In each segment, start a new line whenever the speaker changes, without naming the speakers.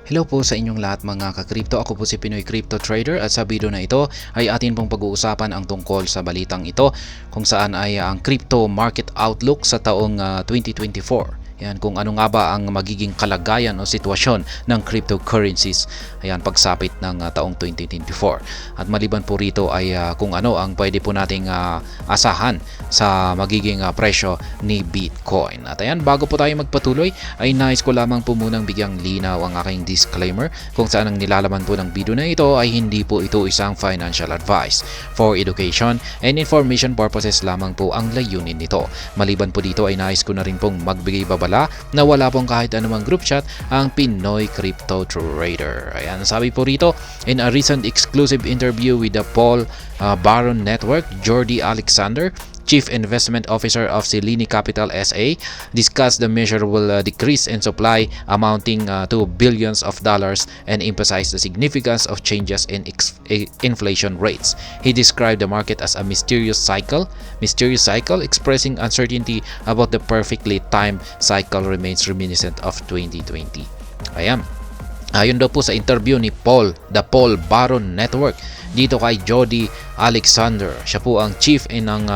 Hello po sa inyong lahat mga ka-crypto. Ako po si Pinoy Crypto Trader at sa video na ito ay atin pong pag-uusapan ang tungkol sa balitang ito kung saan ay ang crypto market outlook sa taong 2024. Yan, kung ano nga ba ang magiging kalagayan o sitwasyon ng cryptocurrencies ayan, pagsapit ng taong 2024. At maliban po rito ay kung ano ang pwede po nating asahan sa magiging presyo ni Bitcoin. At ayan, bago po tayo magpatuloy ay nais ko lamang po munang bigyang linaw ang aking disclaimer kung saan ang nilalaman po ng video na ito ay hindi po ito isang financial advice. For education and information purposes lamang po ang layunin nito. Maliban po dito ay nais ko na rin pong magbigay babala na wala pong kahit anumang group chat ang Pinoy Crypto Trader. Ayan, sabi po rito, in a recent exclusive interview with the Paul Baron Network, Jordi Alexander, Chief Investment Officer of Selene Capital SA, discussed the measurable decrease in supply amounting to billions of dollars and emphasized the significance of changes in inflation rates. He described the market as a mysterious cycle, expressing uncertainty about the perfectly timed cycle remains reminiscent of 2020. Ayan. Ayon daw po sa interview ni the Paul Baron Network dito kay Jordi Alexander. Siya po ang chief ng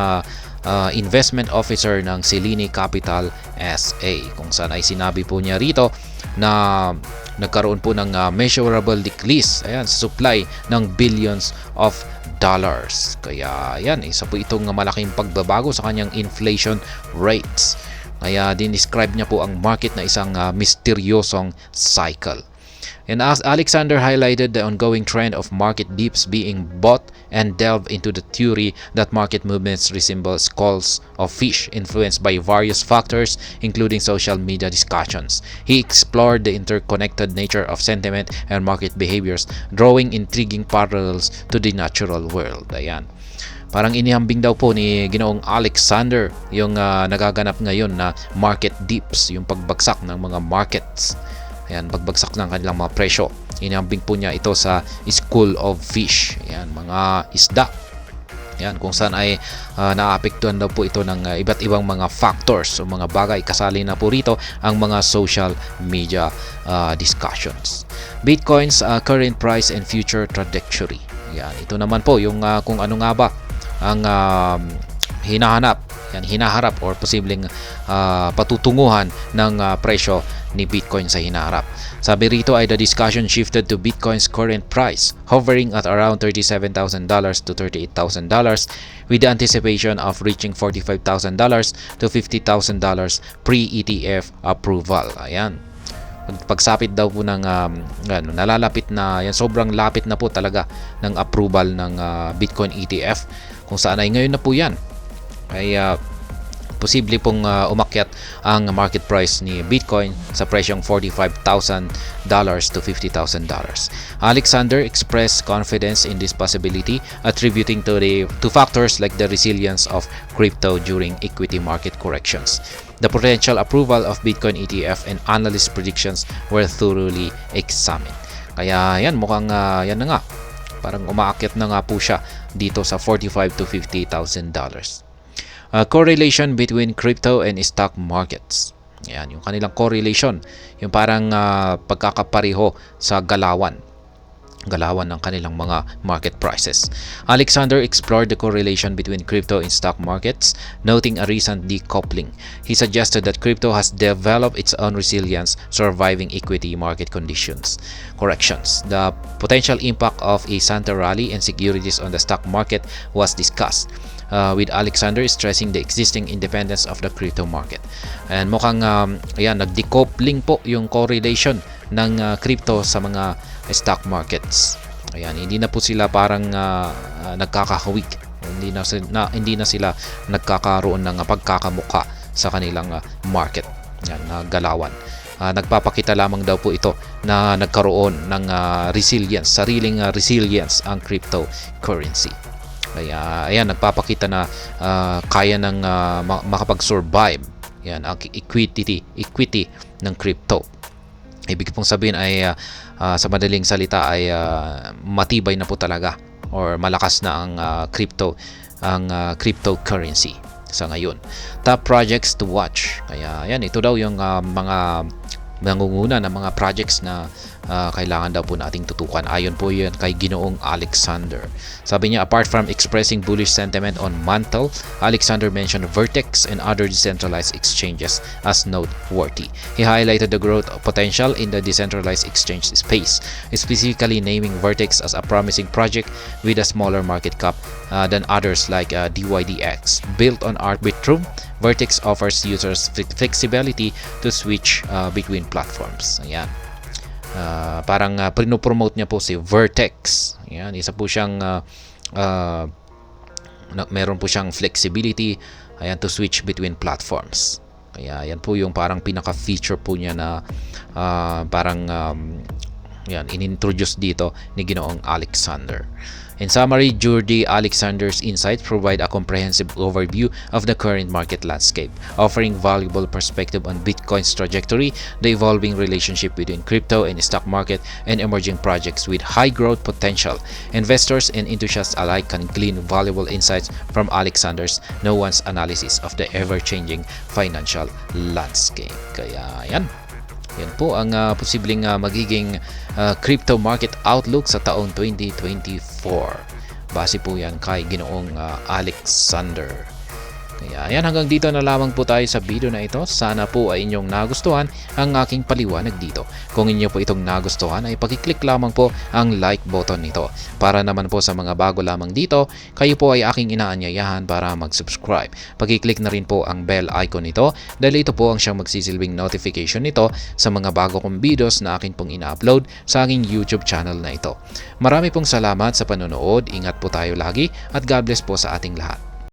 investment officer ng Selene Capital SA, kung saan ay sinabi po niya rito na nagkaroon po ng measurable decrease ayan, sa supply ng billions of dollars. Kaya yan, isa po itong malaking pagbabago sa kanyang inflation rates. Kaya din-describe niya po ang market na isang misteryosong cycle. And as Alexander highlighted the ongoing trend of market dips being bought and delved into the theory that market movements resemble schools of fish influenced by various factors including social media discussions. He explored the interconnected nature of sentiment and market behaviors, drawing intriguing parallels to the natural world. Ayan. Parang inihambing daw po ni Ginoong Alexander yung nagaganap ngayon na market dips, yung pagbagsak ng mga markets. Ayan, pagbagsak ng kanilang mga presyo. Inihambing po niya ito sa school of fish. Ayan, mga isda. Ayan, kung saan ay naapektuhan daw po ito ng iba't ibang mga factors o mga bagay. Kasali na po rito ang mga social media discussions. Bitcoin's current price and future trajectory. Ayan, ito naman po yung kung ano nga ba ang hinaharap or posibleng patutunguhan ng presyo ni Bitcoin sa hinaharap. Sabi rito ay the discussion shifted to Bitcoin's current price, hovering at around $37,000 to $38,000 with the anticipation of reaching $45,000 to $50,000 pre-ETF approval. Ayan. Pagsapit daw po ng nalalapit na yan, sobrang lapit na po talaga ng approval ng Bitcoin ETF, kung saan ay ngayon na po yan ay posible pong umakyat ang market price ni Bitcoin sa presyong $45,000 to $50,000. Alexander expressed confidence in this possibility, attributing to factors like the resilience of crypto during equity market corrections. The potential approval of Bitcoin ETF and analyst predictions were thoroughly examined. Kaya yan, mukhang yan na nga. Parang umaakyat na nga po siya dito sa $45,000 to $50,000. Correlation between crypto and stock markets. Yan, yung kanilang correlation, yung parang pagkakapareho sa galawan ng kanilang mga market prices. Alexander explored the correlation between crypto and stock markets, noting a recent decoupling. He suggested that crypto has developed its own resilience, surviving equity market corrections. The potential impact of a Santa rally and securities on the stock market was discussed, with Alexander stressing the existing independence of the crypto market. And mukhang nag-decoupling po yung correlation ng crypto sa mga stock markets. Ayan, hindi na po sila parang nagkakahawig. Hindi na sila nagkakaroon ng pagkakamukha sa kanilang market. Yan, galawan. Nagpapakita lamang daw po ito na nagkaroon ng resilience, sariling resilience ang cryptocurrency. Kaya ayan, nagpapakita na kaya ng makapag-survive yan ang equity ng crypto. Ibig pong sabihin ay sa madaling salita ay matibay na po talaga or malakas na ang cryptocurrency sa ngayon. Top projects to watch. Kaya yan, ito daw yung mga nangunguna ng mga projects na kailangan daw po nating tutukan. Ayon po yan kay Ginoong Alexander. Sabi niya, apart from expressing bullish sentiment on Mantle, Alexander mentioned Vertex and other decentralized exchanges as noteworthy. He highlighted the growth potential in the decentralized exchange space, specifically naming Vertex as a promising project with a smaller market cap than others like DYDX. Built on Arbitrum, Vertex offers users flexibility to switch between platforms. Ayan. Parang pinopromote niya po si Vertex. Ayan, isa po siyang meron po siyang flexibility, ayan, to switch between platforms. Kaya yan po yung parang pinaka-feature po niya na parang yan, inintroduce dito ni Ginoong Alexander. In summary, Jordi Alexander's insights provide a comprehensive overview of the current market landscape, offering valuable perspective on Bitcoin's trajectory, the evolving relationship between crypto and stock market, and emerging projects with high growth potential. Investors and enthusiasts alike can glean valuable insights from Alexander's nuanced analysis of the ever-changing financial landscape. Kaya yan. Yan po ang posibleng magiging crypto market outlook sa taong 2024. Base po yan kay Ginoong Alexander. Kaya yan, hanggang dito na lamang po tayo sa video na ito. Sana po ay inyong nagustuhan ang aking paliwanag dito. Kung inyo po itong nagustuhan ay pakiclick lamang po ang like button nito. Para naman po sa mga bago lamang dito, kayo po ay aking inaanyayahan para mag-subscribe. Pakiclick na rin po ang bell icon nito dahil ito po ang siyang magsisilbing notification nito sa mga bago kong videos na akin pong ina-upload sa aking YouTube channel na ito. Marami pong salamat sa panonood. Ingat po tayo lagi at God bless po sa ating lahat.